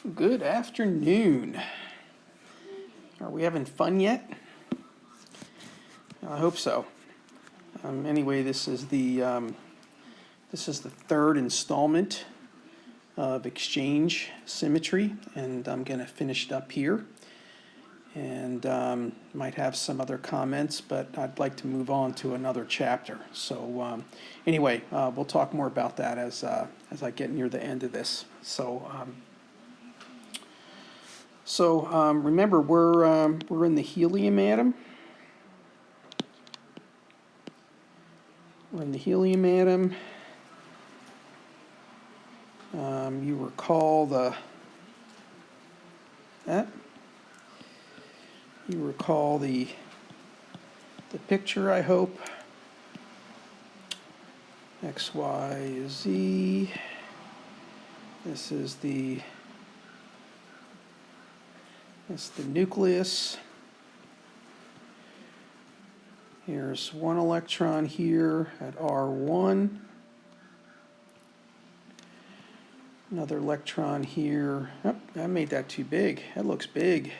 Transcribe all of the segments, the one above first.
Good afternoon. Are we having fun yet? I hope so. Anyway, this is the third installment of exchange symmetry, and I'm going to finish it up here. And might have some other comments, but I'd like to move on to another chapter. So anyway, we'll talk more about that as I get near the end of this. So remember, we're in the helium atom. We're in the helium atom. You recall the picture, I hope. X, Y, Z. That's the nucleus. Here's one electron here at R1. Another electron here. Oh, I made that too big. That looks big.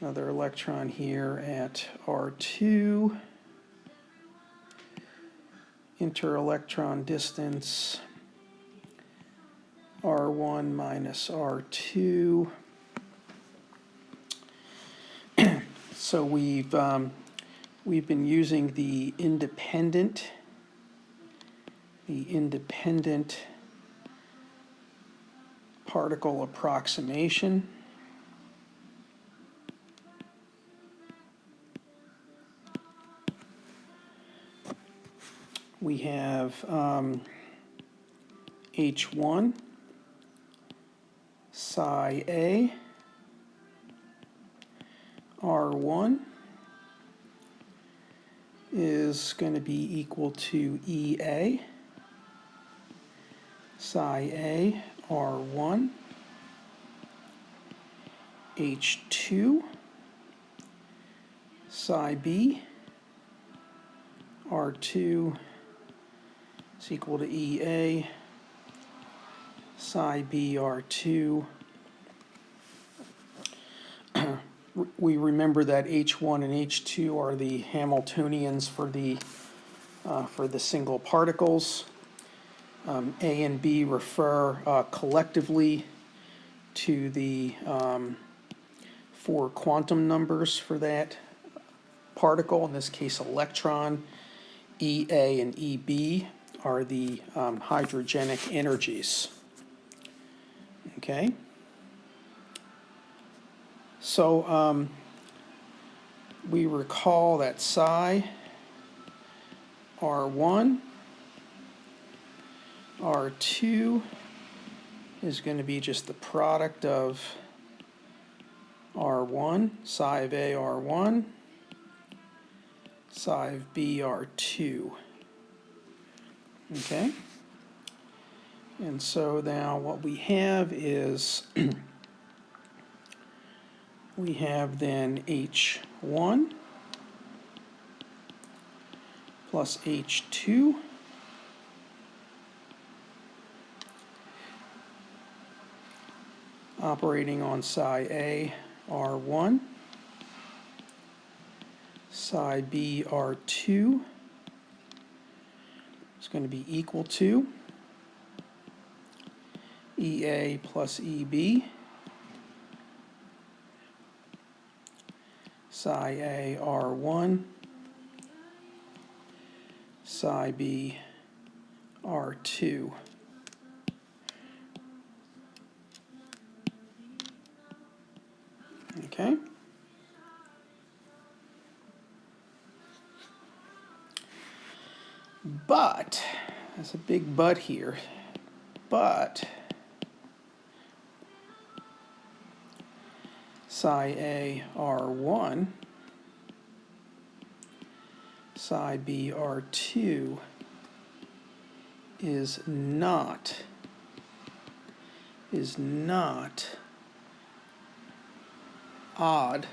Another electron here at R2. Inter-electron distance R1 minus R2. So we've been using the independent particle approximation. We have H1 psi A R1 is going to be equal to EA psi A R1 H2 psi B R2 is equal to EA psi B R2. We remember that H1 and H2 are the Hamiltonians for the single particles. A and B refer collectively to the 4 quantum numbers for that particle, in this case electron. EA and EB are the hydrogenic energies. Okay? So we recall that psi R1, R2 is going to be just the product of R1, psi of A R1, psi of B R2. Okay? And so now what we have is we have then H1 plus H2 operating on psi A R1, psi B R2 is going to be equal to EA plus EB psi A R1 psi B R2. Okay? But, there's a big but here, but psi A R1 psi B R2 is not odd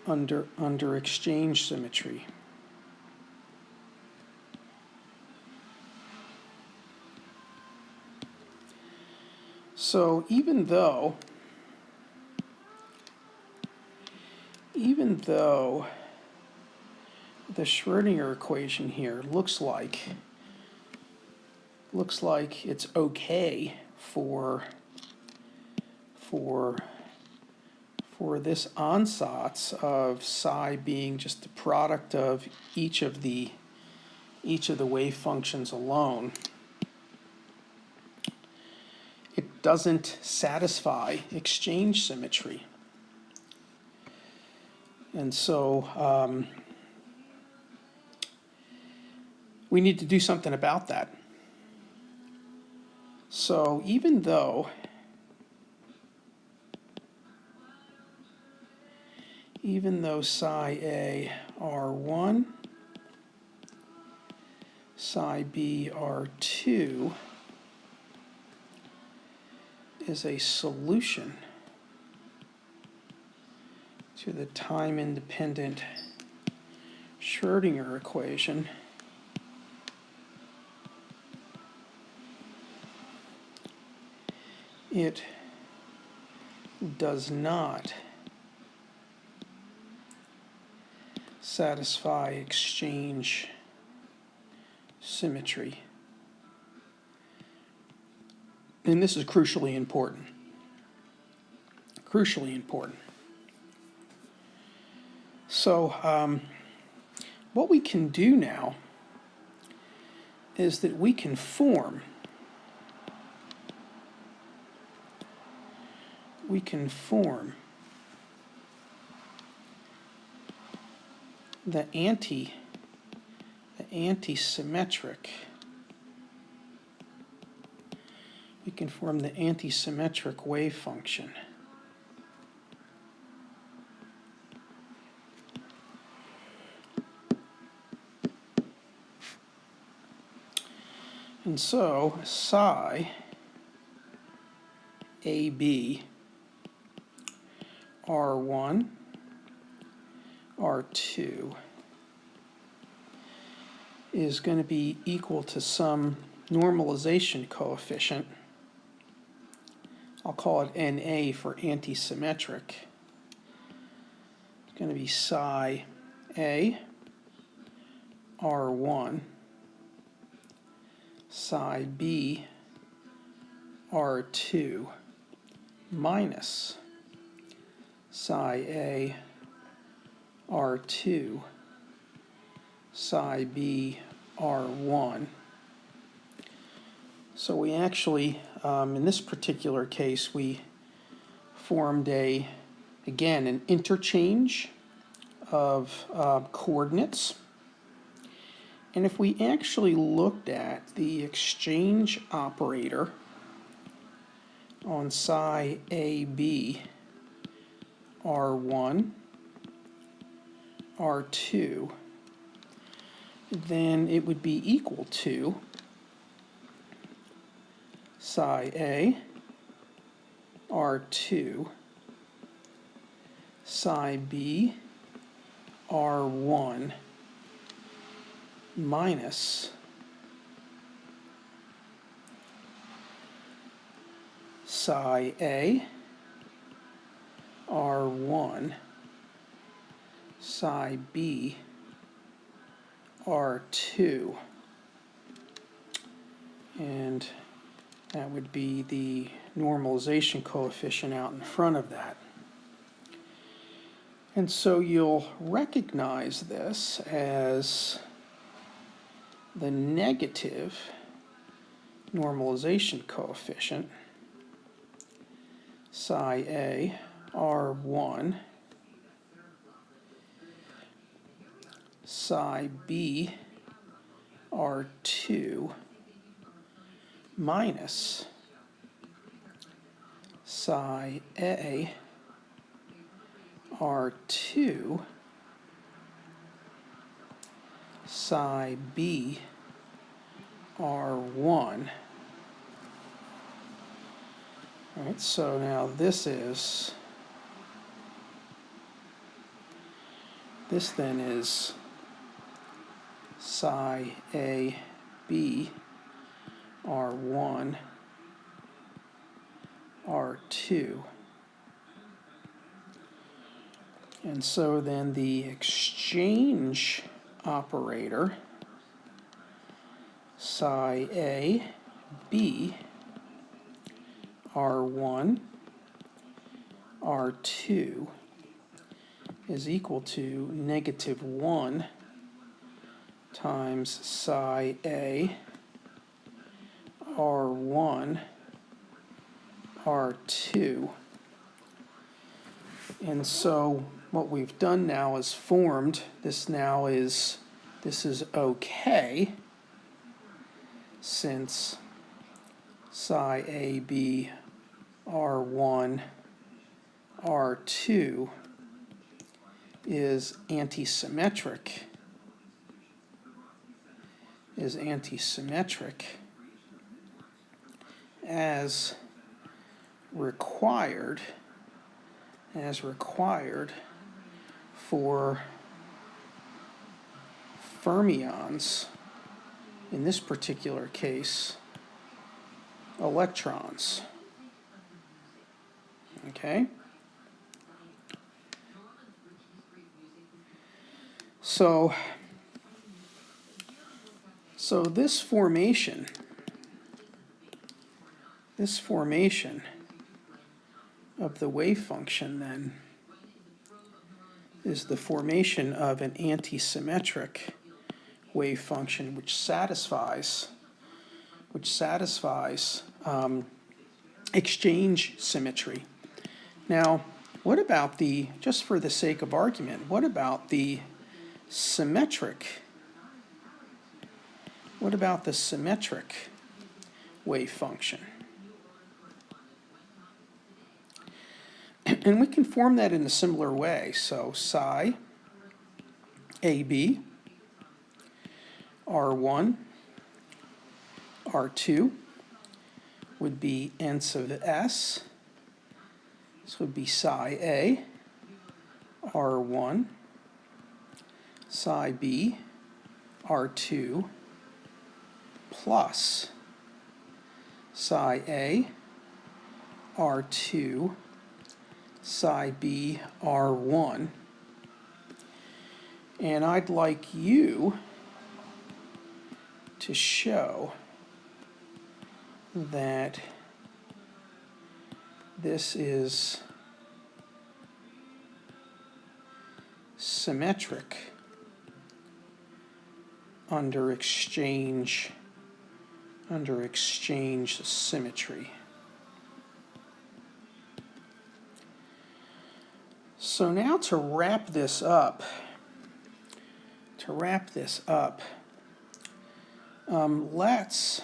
under exchange symmetry. So even though the Schrödinger equation here looks like it's okay for this ansatz of psi being just the product of each of the wave functions alone, it doesn't satisfy exchange symmetry. And so we need to do something about that. So even though psi A R1, psi B R2 is a solution to the time-independent Schrödinger equation, it does not satisfy exchange symmetry. And this is crucially important. Crucially important. So what we can do now is that we can form the anti-symmetric. We can form the anti-symmetric wave function. And so psi AB R1 R2 is going to be equal to some normalization coefficient. I'll call it NA for anti-symmetric. It's going to be psi A R1 psi B R2 minus psi A R2 psi B R1. So we actually, in this particular case, we formed again, an interchange of coordinates. And if we actually looked at the exchange operator on psi AB R1 R2, then it would be equal to psi A R2 psi B R1 minus psi A R1 psi B R2, and that would be the normalization coefficient out in front of that. And so you'll recognize this as the negative normalization coefficient, psi A R1 psi B R2 minus psi A R2 psi B R1. All right, so now this then is psi A B R1 R2. And so then the exchange operator, psi A, B, R1, R2 is equal to -1 times psi A, R1, R2. And so what we've done now is formed, this is okay, since psi AB R1 R2 is antisymmetric, as required for fermions, in this particular case, electrons. Okay? So this formation of the wave function then is the formation of an antisymmetric wave function which satisfies exchange symmetry. Now, what about just for the sake of argument, what about the symmetric wave function? And we can form that in a similar way. So psi AB R1 R2 would be n sub s. This would be psi A R1 psi B R2 plus psi A R2 psi B R1. And I'd like you to show that this is symmetric under exchange symmetry. So now to wrap this up, let's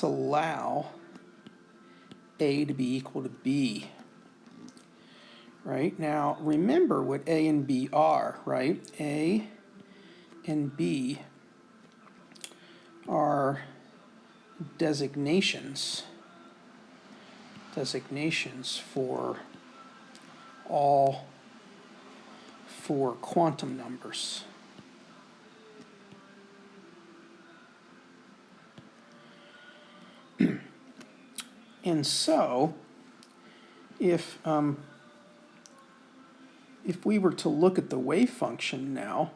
allow A to be equal to B. Right? Now, remember what A and B are, right? A and B are designations for all four quantum numbers. And so, if we were to look at the wave function now,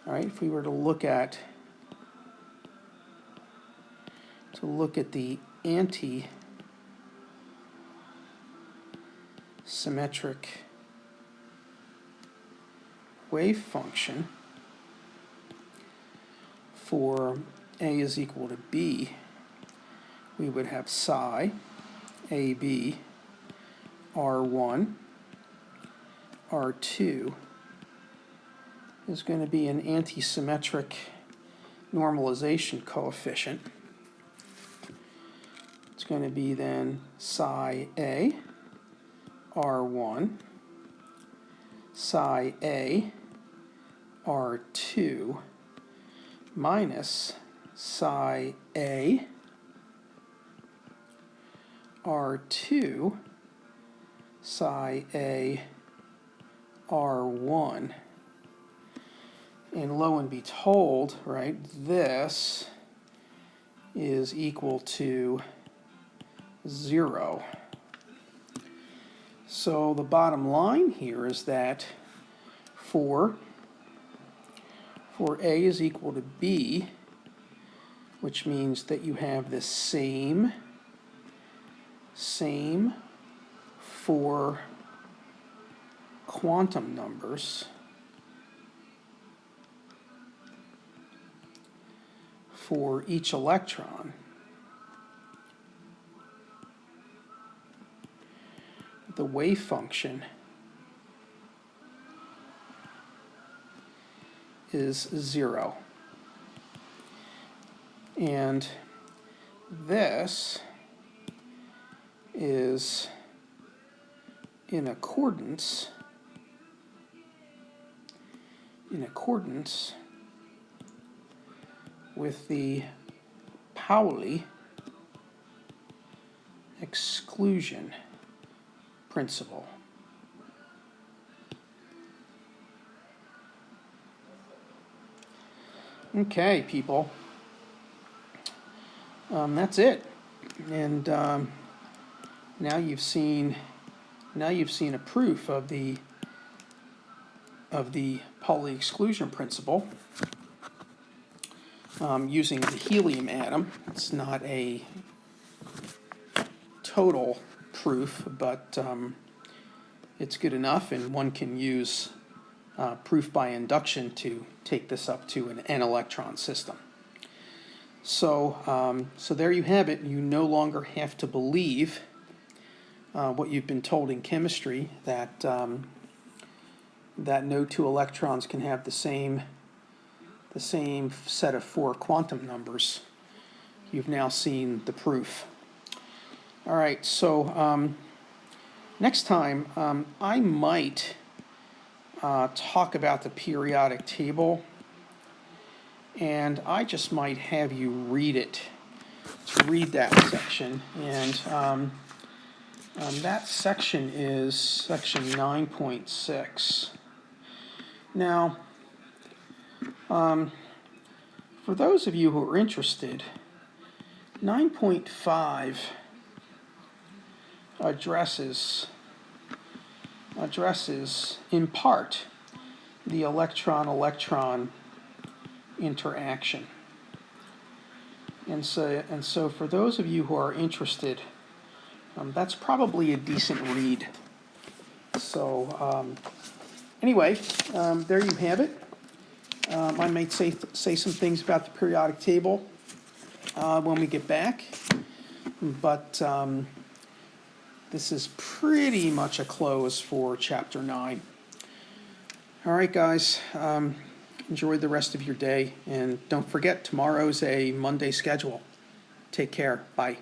all right, if we were to look at the anti-symmetric wave function for A is equal to B, we would have psi AB R1 R2 is going to be an antisymmetric normalization coefficient. It's going to be then psi A R1 psi A R2 minus psi A R2 psi A R1. And lo and behold, right, this is equal to 0. So the bottom line here is that for A is equal to B, which means that you have the same for quantum numbers for each electron. The wave function is 0. And this is in accordance with the Pauli exclusion principle. Okay, people. That's it. And now you've seen a proof of the Pauli exclusion principle using the helium atom. It's not a total proof, but it's good enough, and one can use proof by induction to take this up to an n-electron system. So, so there you have it. You no longer have to believe what you've been told in chemistry, that that no two electrons can have the same set of 4 quantum numbers. You've now seen the proof. All right, so next time I might talk about the periodic table, and I just might have you read it, to read that section. And that section is section 9.6. Now, for those of you who are interested, 9.5 addresses in part the electron-electron interaction. And so for those of you who are interested, that's probably a decent read. So anyway, there you have it. I might say some things about the periodic table when we get back, but this is pretty much a close for Chapter 9. All right, guys, enjoy the rest of your day, and don't forget, tomorrow's a Monday schedule. Take care. Bye.